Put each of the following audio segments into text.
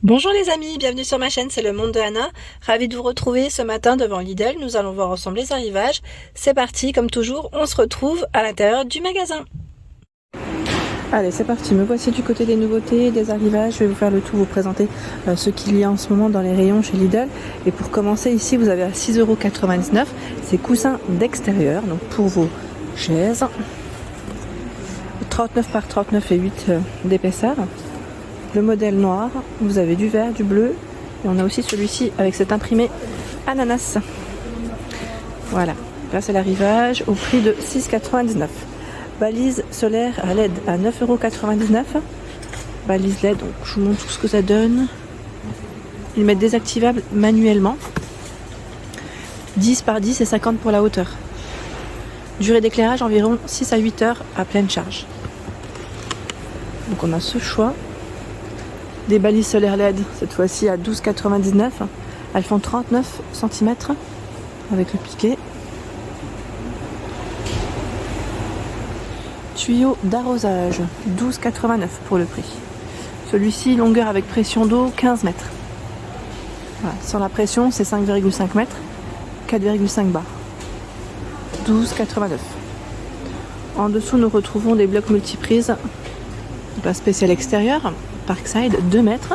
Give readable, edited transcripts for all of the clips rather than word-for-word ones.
Bonjour les amis, bienvenue sur ma chaîne, c'est le monde de Anna. Ravi de vous retrouver ce matin devant Lidl. Nous allons voir ensemble les arrivages. C'est parti, comme toujours, on se retrouve à l'intérieur du magasin. Allez, c'est parti, me voici du côté des nouveautés, des arrivages. Je vais vous faire le tour, vous présenter ce qu'il y a en ce moment dans les rayons chez Lidl. Et pour commencer, ici, vous avez à 6,99 €, ces coussins d'extérieur, donc pour vos chaises. 39 par 39 et 8 d'épaisseur. Le modèle noir, vous avez du vert, du bleu, et on a aussi celui-ci avec cet imprimé ananas. Voilà, là c'est l'arrivage au prix de 6,99 €. Balise solaire à LED à 9,99 €. Balise LED, donc je vous montre tout ce que ça donne. Ils mettent désactivable manuellement. 10 par 10 et 50 pour la hauteur. Durée d'éclairage environ 6 à 8 heures à pleine charge. Donc on a ce choix. Des balises solaires LED, cette fois-ci à 12,99 €. Elles font 39 cm avec le piquet. Tuyau d'arrosage, 12,89 € pour le prix. Celui-ci, longueur avec pression d'eau, 15 mètres. Voilà. Sans la pression, c'est 5,5 mètres, 4,5 bar. 12,89 €. En dessous, nous retrouvons des blocs multiprises. La spéciale extérieure. Parkside, 2 mètres,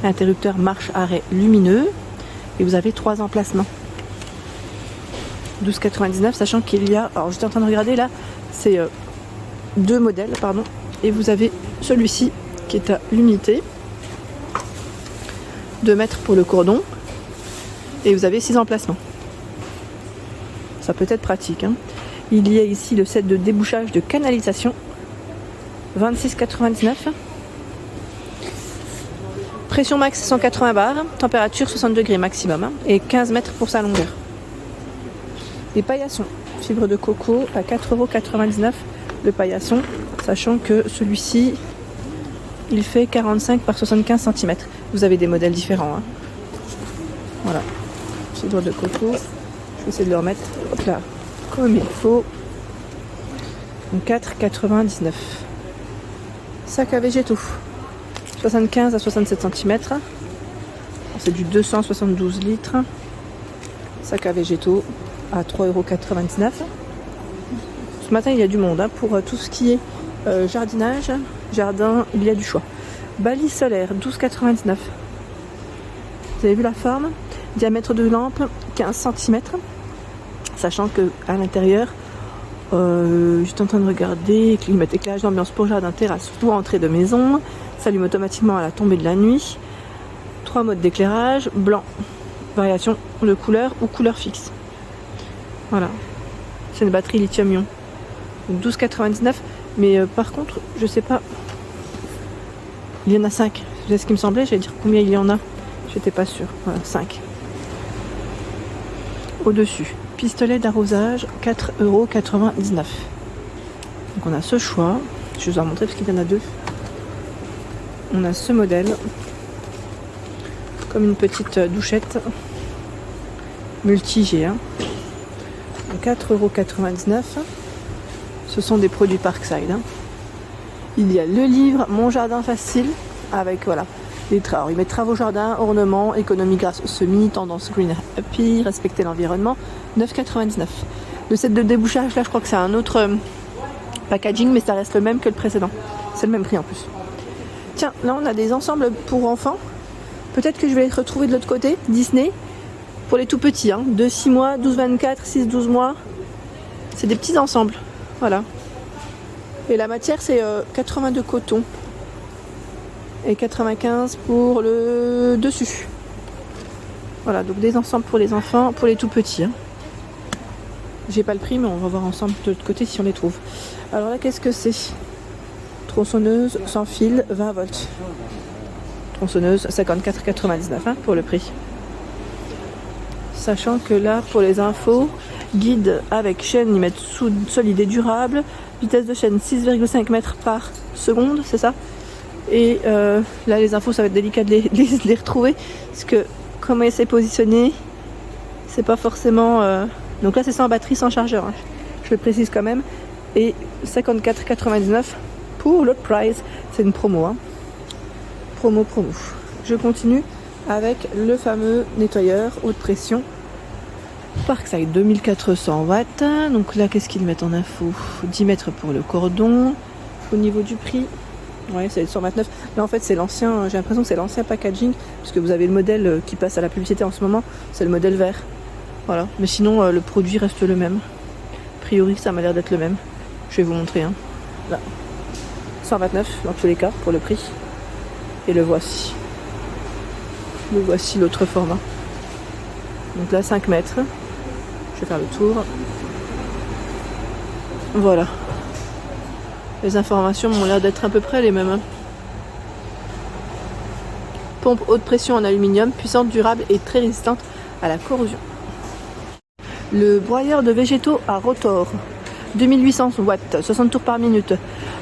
l'interrupteur marche-arrêt lumineux et vous avez 3 emplacements. 12,99 €, sachant qu'il y a, alors j'étais en train de regarder là, c'est 2 modèles, pardon, et vous avez celui-ci qui est à l'unité, 2 mètres pour le cordon, et vous avez 6 emplacements. Ça peut être pratique, hein. Il y a ici le set de débouchage de canalisation, 26,99 €. Pression max 180 bars, température 60 degrés maximum, hein, et 15 mètres pour sa longueur. Les paillassons, fibre de coco à 4,99 € le paillasson, sachant que celui-ci il fait 45 par 75 cm. Vous avez des modèles différents, hein. Voilà, fibre de coco, je vais essayer de le remettre là comme il faut. 4,99 €. Sac à végétaux, 75 à 67 cm. C'est du 272 litres. Sac à végétaux à 3,99 €. Ce matin, il y a du monde, hein, pour tout ce qui est jardinage. Jardin, il y a du choix. Balise solaire, 12,99 €. Vous avez vu la forme? Diamètre de lampe, 15 cm. Sachant que à l'intérieur, j'étais en train de regarder, éclairage d'ambiance pour jardin, terrasse ou entrée de maison. S'allume automatiquement à la tombée de la nuit. 3 modes d'éclairage, blanc, variation de couleur ou couleur fixe. Voilà, c'est une batterie lithium-ion. 12,99 €, mais par contre, je sais pas, il y en a 5. C'est ce qui me semblait, j'allais dire combien il y en a, j'étais pas sûre. Voilà, 5. Au-dessus, pistolet d'arrosage, 4,99 €. Donc on a ce choix, je vais vous en montrer parce qu'il y en a 2. On a ce modèle, comme une petite douchette multi-G1, 4,99 €. Ce sont des produits Parkside, hein. Il y a le livre Mon jardin facile avec voilà les travaux. Il met travaux jardin, ornements, économie grâce au semis, tendance green happy, respecter l'environnement, 9,99 €. Le set de débouchage là, je crois que c'est un autre packaging, mais ça reste le même que le précédent. C'est le même prix en plus. Tiens, là on a des ensembles pour enfants. Peut-être que je vais les retrouver de l'autre côté, Disney, pour les tout petits, hein, de 6 mois, 12-24, 6-12 mois. C'est des petits ensembles, voilà. Et la matière c'est 82 coton et 95 pour le dessus. Voilà, donc des ensembles pour les enfants, pour les tout petits, hein. J'ai pas le prix, mais on va voir ensemble de l'autre côté si on les trouve. Alors là, qu'est-ce que c'est? Tronçonneuse sans fil, 20 volts. Tronçonneuse, 54,99 € hein, pour le prix. Sachant que là, pour les infos, guide avec chaîne, ils mettent solide et durable. Vitesse de chaîne 6,5 mètres par seconde, c'est ça? Et là, les infos, ça va être délicat de les retrouver. Parce que comment il s'est positionné, c'est pas forcément... Donc là, c'est sans batterie, sans chargeur, hein. Je le précise quand même. Et 54,99 € pour le price. C'est une promo, hein. Promo. je continue avec le fameux nettoyeur haute pression Parkside 2400 watts. Donc là, qu'est-ce qu'ils mettent en info? 10 mètres pour le cordon. Au niveau du prix, ouais, c'est 129. Là, en fait, c'est l'ancien, j'ai l'impression que c'est l'ancien packaging, puisque vous avez le modèle qui passe à la publicité en ce moment, c'est le modèle vert. Voilà, mais sinon, le produit reste le même. A priori, ça m'a l'air d'être le même. Je vais vous montrer. Hein. Là, 129 dans tous les cas pour le prix. Et le voici. Le voici l'autre format. Donc là, 5 mètres. Je vais faire le tour. Voilà. Les informations m'ont l'air d'être à peu près les mêmes. Hein. Pompe haute pression en aluminium, puissante, durable et très résistante à la corrosion. Le broyeur de végétaux à rotor, 2800 watts, 60 tours par minute.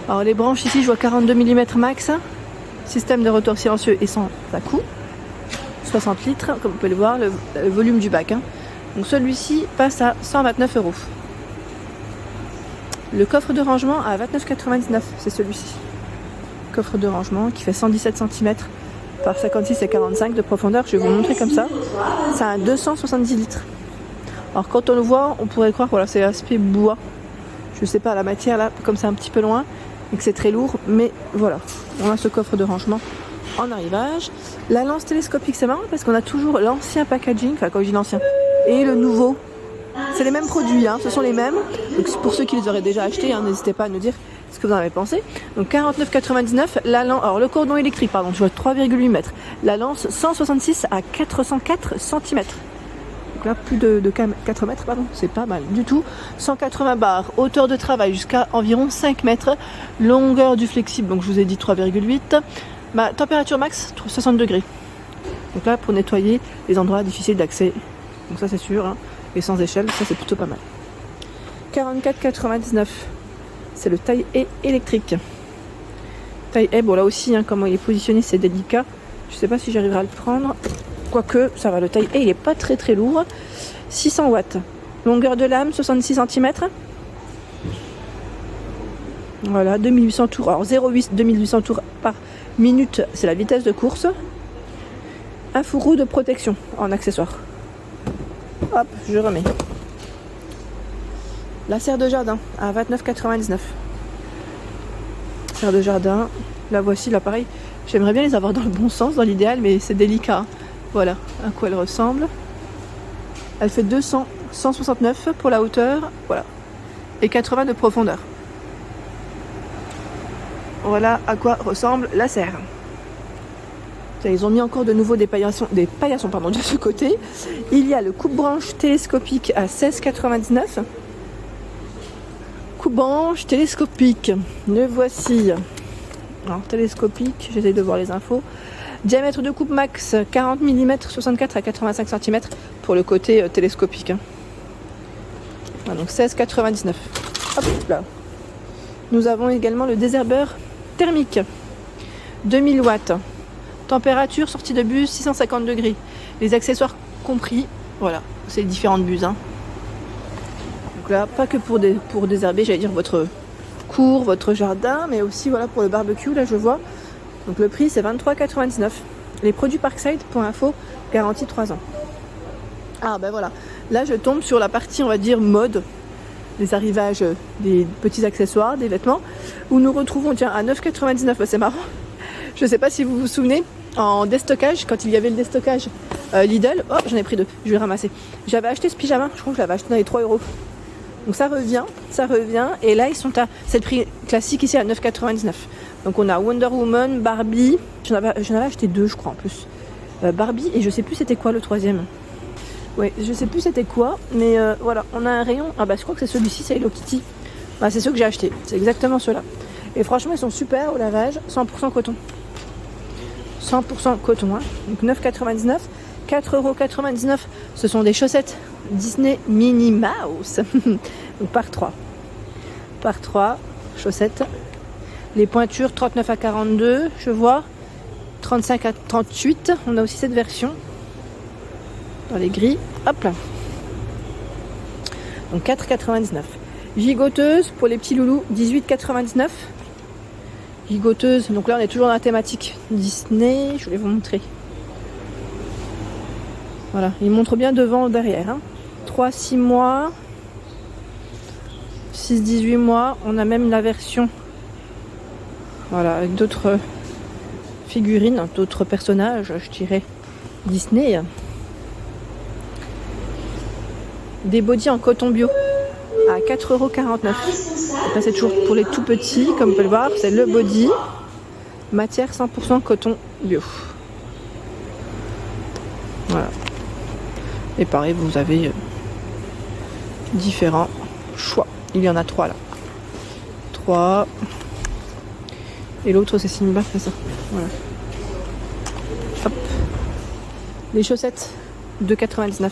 Alors les branches ici, je vois 42 mm max. Système de rotor silencieux et sans à-coups. 60 litres, comme vous pouvez le voir, le volume du bac. Hein. Donc celui-ci passe à 129 €. Le coffre de rangement à 29,99 €, c'est celui-ci. Coffre de rangement qui fait 117 cm par 56 et 45 de profondeur. Je vais vous montrer comme ça. Ça a 270 litres. Alors quand on le voit, on pourrait croire que voilà, c'est l'aspect bois. Je sais pas, la matière là, comme c'est un petit peu loin et que c'est très lourd. Mais voilà, on a ce coffre de rangement en arrivage. La lance télescopique, c'est marrant parce qu'on a toujours l'ancien packaging, enfin quand je dis l'ancien, et le nouveau. C'est les mêmes produits, hein, ce sont les mêmes. Donc pour ceux qui les auraient déjà achetés, hein, n'hésitez pas à nous dire ce que vous en avez pensé. Donc 49,99 €. La lance, alors le cordon électrique, pardon, je vois 3,8 mètres. La lance 166 à 404 cm. Donc là, plus de 4 mètres, pardon, c'est pas mal du tout. 180 bars, hauteur de travail jusqu'à environ 5 mètres. Longueur du flexible, donc je vous ai dit 3,8. Ma température max, 60 degrés. Donc là, pour nettoyer les endroits difficiles d'accès. Donc ça, c'est sûr. Hein. Et sans échelle, ça, c'est plutôt pas mal. 44,99 €. C'est le taille-haie électrique. Taille-haie, bon là aussi, hein, comment il est positionné, c'est délicat. Je sais pas si j'arriverai à le prendre. Quoique, ça va, le taille-haie, il est pas très très lourd. 600 watts. Longueur de lame, 66 cm. Voilà, 2800 tours. Alors 0,8, 2800 tours par minute, c'est la vitesse de course. Un fourreau de protection en accessoire. Hop, je remets. La serre de jardin à 29,99 €. Serre de jardin, la voici, là pareil. J'aimerais bien les avoir dans le bon sens, dans l'idéal, mais c'est délicat. Voilà à quoi elle ressemble. Elle fait 169 pour la hauteur, voilà, et 80 de profondeur. Voilà à quoi ressemble la serre. Ils ont mis encore de nouveau des paillassons pardon, de ce côté. Il y a le coupe-branche télescopique à 16,99 €. Coupe-branche télescopique, le voici. Alors télescopique, j'essaie de voir les infos. Diamètre de coupe max 40 mm, 64 à 85 cm pour le côté télescopique. Hein. Voilà, donc 16,99 €. Hop là. Nous avons également le désherbeur thermique, 2000 watts. Température, sortie de buse, 650 degrés. Les accessoires compris. Voilà, c'est les différentes buses. Hein. Donc là, pas que pour désherber, j'allais dire votre cour, votre jardin, mais aussi voilà pour le barbecue, là je vois. Donc le prix c'est 23,99 €. Les produits Parkside, pour info, garantie 3 ans. Ah ben voilà, là je tombe sur la partie, on va dire, mode, des arrivages, des petits accessoires, des vêtements, où nous retrouvons, tiens, à 9,99 €, c'est marrant. Je ne sais pas si vous vous souvenez, en déstockage, quand il y avait le déstockage Lidl, oh j'en ai pris 2, je vais ramasser. J'avais acheté ce pyjama, je crois que je l'avais acheté dans les 3 €. Donc ça revient, et là ils sont à, c'est le prix classique ici à 9,99 €. Donc on a Wonder Woman, Barbie, j'en avais acheté 2 je crois en plus. Barbie et je sais plus c'était quoi le troisième. Ouais, je sais plus c'était quoi, mais voilà, on a un rayon, ah bah je crois que c'est celui-ci, c'est Hello Kitty. Bah c'est ceux que j'ai acheté, c'est exactement ceux-là. Et franchement ils sont super au lavage, 100% coton. 100% coton, hein. Donc 9,99 €, 4,99 €, ce sont des chaussettes Disney Minnie Mouse. Donc par 3. Par 3 chaussettes. Les pointures 39 à 42, je vois. 35 à 38. On a aussi cette version. Dans les gris. Hop là. Donc 4,99 €. Gigoteuse pour les petits loulous, 18,99 €. gigoteuse. Donc là on est toujours dans la thématique Disney, je voulais vous montrer. Voilà, il montre bien devant, derrière. Hein. 3-6 mois, 6-18 mois, on a même la version, voilà, avec d'autres figurines, d'autres personnages, je dirais, Disney. Des bodys en coton bio à 4,49 €. Là c'est toujours pour les tout petits, comme vous pouvez le voir, c'est le body, matière 100% coton bio. Voilà. Et pareil, vous avez différents choix. Il y en a 3 là. 3. Et l'autre c'est Simba, c'est ça. Voilà. Hop. Les chaussettes, 2,99 €.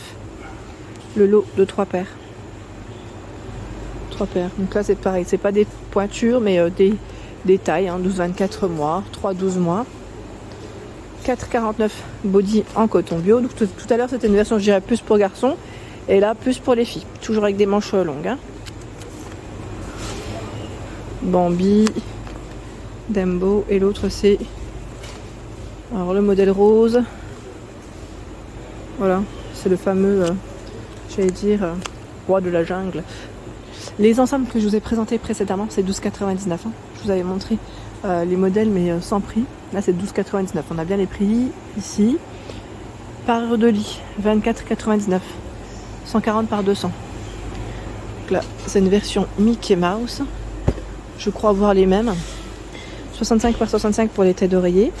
Le lot de 3 paires. 3 paires. Donc là c'est pareil, c'est pas des pointures mais des tailles, hein, 12-24 mois, 3-12 mois. 4,49 € body en coton bio. Donc tout à l'heure c'était une version je dirais plus pour garçons. Et là plus pour les filles. Toujours avec des manches longues. Hein. Bambi, Dumbo. Et l'autre c'est... Alors le modèle rose. Voilà. C'est le fameux... j'allais dire... roi de la jungle. Les ensembles que je vous ai présentés précédemment, c'est 12,99 €. Hein. Je vous avais montré les modèles, mais sans prix. Là, c'est 12,99 €. On a bien les prix ici. Parure de lit, 24,99 €. 140 par 200. Donc là, c'est une version Mickey Mouse. Je crois voir les mêmes. 65 par 65 pour les têtes d'oreiller.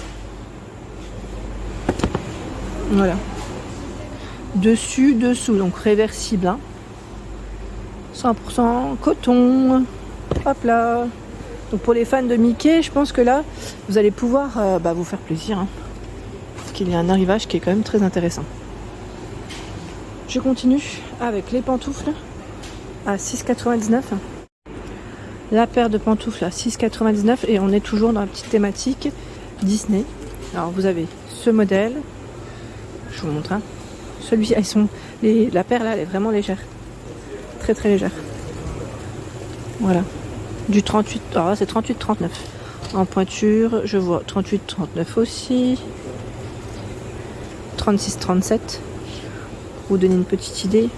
Voilà. Dessus, dessous, donc réversible. Hein. 100% coton. Hop là. Donc pour les fans de Mickey, je pense que là, vous allez pouvoir vous faire plaisir. Hein, parce qu'il y a un arrivage qui est quand même très intéressant. Je continue avec les pantoufles à 6,99 €. La paire de pantoufles à 6,99 € et on est toujours dans la petite thématique Disney. Alors vous avez ce modèle. Je vous montre. Hein. Celui-ci, la paire là, elle est vraiment légère. Très très légère. Voilà. Du 38, alors là c'est 38,39 €. En pointure, je vois 38,39 € aussi. 36,37 €. Pour vous donner une petite idée.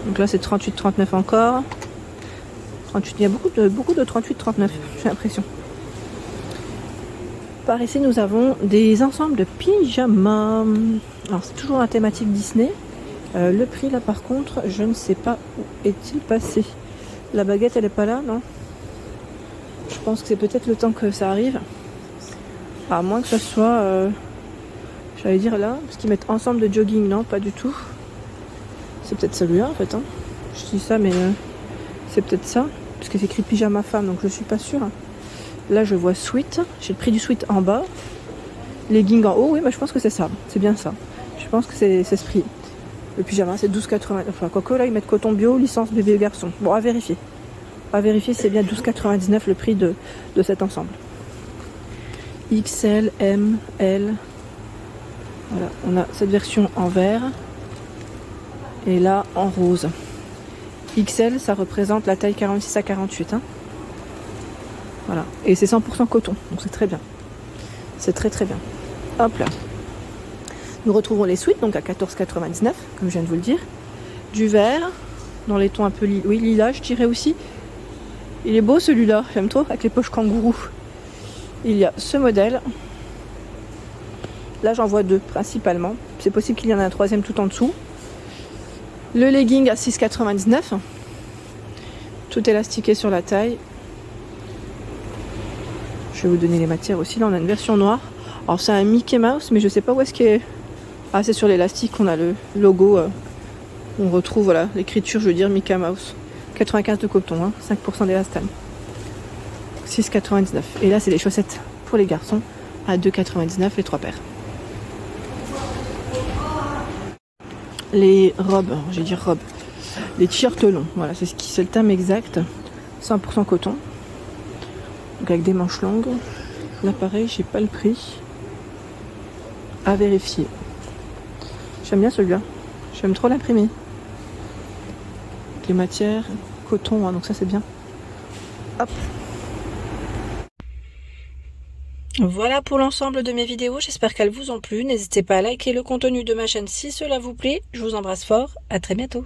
Donc là c'est 38,39 € encore. 38, il y a beaucoup de 38,39 €, j'ai l'impression. Par ici nous avons des ensembles de pyjamas. Alors c'est toujours la thématique Disney. Le prix là par contre, je ne sais pas où est-il passé. La baguette elle est pas là, non? Je pense que c'est peut-être le temps que ça arrive. À moins que ce soit, j'allais dire là, parce qu'ils mettent ensemble de jogging, non, pas du tout. C'est peut-être celui-là en fait. Hein. Je dis ça mais c'est peut-être ça. Parce que c'est écrit pyjama femme, donc je suis pas sûre. Là je vois sweat, j'ai le prix du sweat en bas. Legging en haut, oui, mais je pense que c'est ça. C'est bien ça. Je pense que c'est ce prix. Le pyjama c'est 12,99 €. Enfin, quoique là ils mettent coton bio, licence bébé et garçon. Bon, à vérifier. À vérifier, c'est bien 12,99 € le prix de cet ensemble. XL, M, L. Voilà, on a cette version en vert. Et là en rose. XL, ça représente la taille 46 à 48. Hein. Voilà. Et c'est 100% coton. Donc c'est très bien. C'est très très bien. Hop là. Nous retrouvons les suites, donc à 14,99 €, comme je viens de vous le dire. Du vert, dans les tons un peu lilas, je dirais aussi. Il est beau celui-là, j'aime trop, avec les poches kangourou. Il y a ce modèle. Là, j'en vois 2, principalement. C'est possible qu'il y en ait un troisième tout en dessous. Le legging à 6,99 €. Tout élastiqué sur la taille. Je vais vous donner les matières aussi. Là, on a une version noire. Alors, c'est un Mickey Mouse, mais je sais pas où est-ce qu'il est. Ah, c'est sur l'élastique, on a le logo. On retrouve, voilà, l'écriture, je veux dire, Mickey Mouse. 95 de coton, hein, 5% d'élastane. 6,99 €. Et là, c'est les chaussettes pour les garçons à 2,99 € les 3 paires. Les robes, j'ai dit robes. Les t-shirts longs, voilà, c'est le terme exact. 100% coton. Donc avec des manches longues. Là, pareil, j'ai pas le prix. À vérifier. J'aime bien celui-là. J'aime trop l'imprimer. Les matières, coton, hein, donc ça c'est bien. Hop. Voilà pour l'ensemble de mes vidéos, j'espère qu'elles vous ont plu. N'hésitez pas à liker le contenu de ma chaîne si cela vous plaît. Je vous embrasse fort, à très bientôt.